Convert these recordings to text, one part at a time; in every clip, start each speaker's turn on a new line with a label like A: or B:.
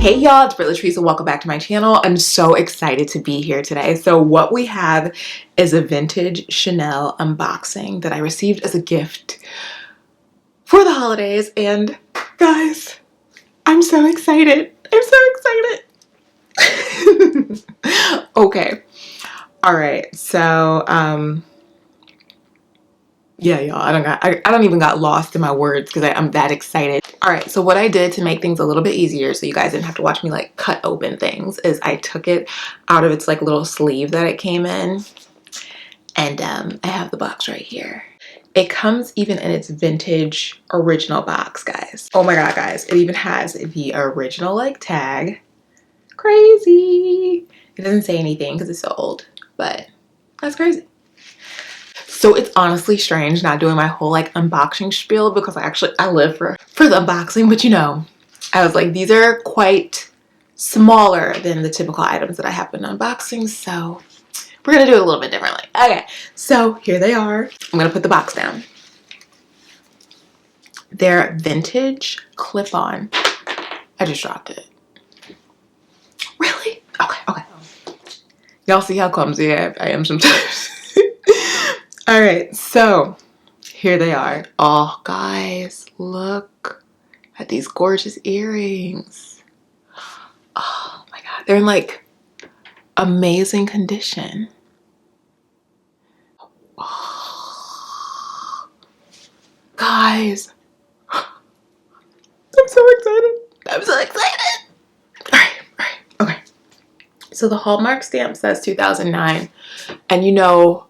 A: Hey y'all, it's Britt Lathrece and welcome back to my channel. I'm so excited to be here today. So what we have is a vintage Chanel unboxing that I received as a gift for the holidays, and guys, I'm so excited. I'm so excited. Okay. All right. So yeah, y'all, I don't even got lost in my words because I'm that excited. All right, so what I did to make things a little bit easier so you guys didn't have to watch me like cut open things is I took it out of its like little sleeve that it came in, and I have the box right here. It comes even in its vintage original box, guys. Oh my god, guys, it even has the original like tag. Crazy. It doesn't say anything because it's so old, but that's crazy. So it's honestly strange not doing my whole like unboxing spiel because I live for the unboxing, but you know, I was like, these are quite smaller than the typical items that I have been unboxing, so we're gonna do it a little bit differently. Okay, so here they are. I'm gonna put the box down. They're vintage clip-on. I just dropped it. Really? Okay. Y'all see how clumsy I am sometimes. All right, so here they are. Oh, guys, look at these gorgeous earrings. Oh my god, they're in like amazing condition. Oh, guys, I'm so excited. I'm so excited. All right, okay. So the Hallmark stamp says 2009, and you know,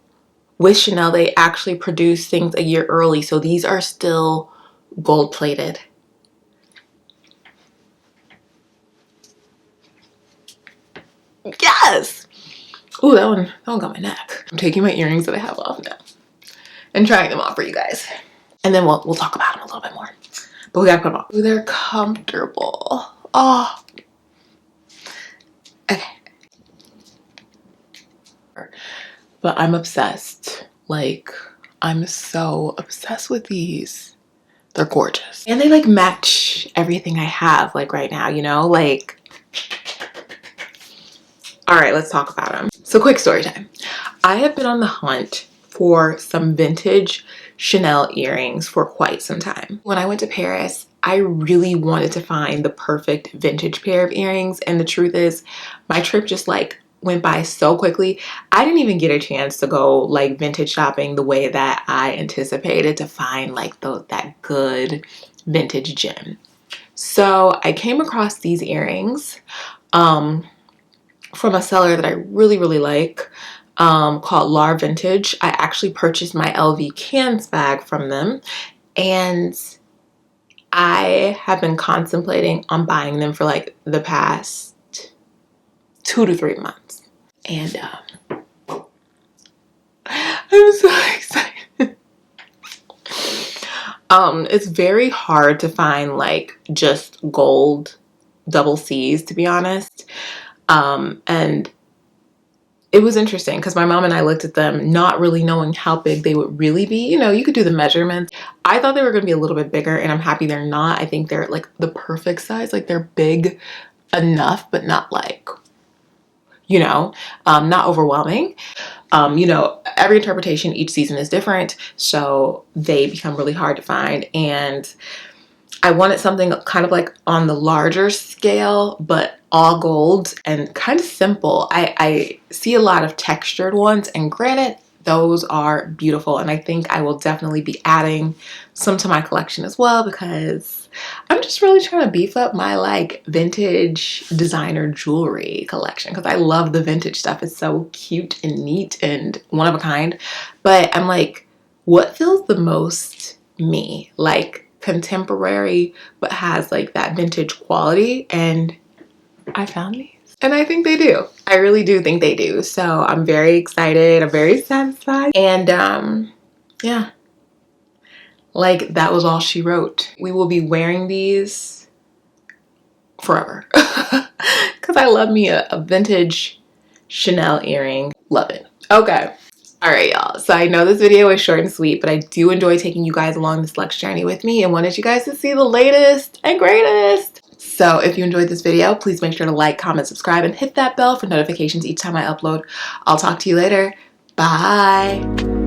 A: with Chanel, they actually produce things a year early, so these are still gold plated. Yes! Ooh, that one got my neck. I'm taking my earrings that I have off now and trying them on for you guys. And then we'll talk about them a little bit more. But we gotta put them on. Ooh, they're comfortable. Oh. Okay. But I'm obsessed. Like, I'm so obsessed with these. They're gorgeous. And they like match everything I have like right now, you know? Like, all right, let's talk about them. So quick story time. I have been on the hunt for some vintage Chanel earrings for quite some time. When I went to Paris, I really wanted to find the perfect vintage pair of earrings, and the truth is my trip just like went by so quickly. I didn't even get a chance to go like vintage shopping the way that I anticipated to find like that good vintage gem. So I came across these earrings from a seller that I really like, called Lar Vintage. I actually purchased my LV Cans bag from them, and I have been contemplating on buying them for like the past 2 to 3 months. And I'm so excited. It's very hard to find like just gold double C's, to be honest. And it was interesting because my mom and I looked at them not really knowing how big they would really be. You know, you could do the measurements. I thought they were going to be a little bit bigger, and I'm happy they're not. I think they're like the perfect size. Like, they're big enough, but not like, you know, not overwhelming. You know, every interpretation each season is different, so they become really hard to find. And I wanted something kind of like on the larger scale, but all gold and kind of simple. I see a lot of textured ones, and granted, those are beautiful, and I think I will definitely be adding some to my collection as well, because I'm just really trying to beef up my like vintage designer jewelry collection, because I love the vintage stuff. It's so cute and neat and one of a kind, but I'm like, what feels the most me? Like contemporary but has like that vintage quality, and I found these and I think they do. I really do think they do. So I'm very excited. I'm very satisfied. And yeah, like that was all she wrote. We will be wearing these forever because I love me a vintage Chanel earring. Love it. Okay. All right, y'all. So I know this video is short and sweet, but I do enjoy taking you guys along this luxe journey with me, and wanted you guys to see the latest and greatest. So if you enjoyed this video, please make sure to like, comment, subscribe, and hit that bell for notifications each time I upload. I'll talk to you later. Bye.